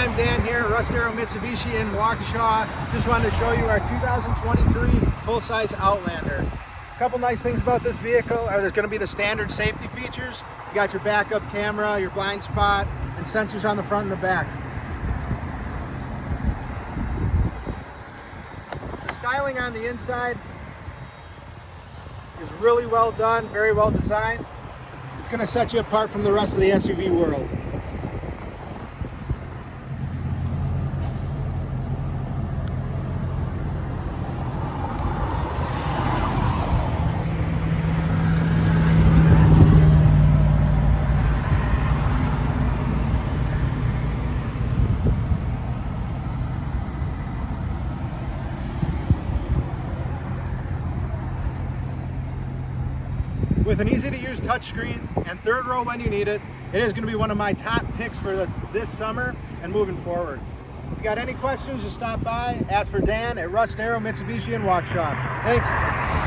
I'm Dan here at Russ Darrow Mitsubishi in Waukesha. Just wanted to show you our 2023 full-size Outlander. A couple nice things about this vehicle are there's going to be the standard safety features. You got your backup camera, your blind spot, and sensors on the front and the back. The styling on the inside is really well done, very well designed. It's going to set you apart from the rest of the SUV world. With an easy-to-use touchscreen and third row when you need it, it is going to be one of my top picks for this summer and moving forward. If you got any questions, just stop by, ask for Dan at Russ Darrow Mitsubishi in Waukesha. Thanks.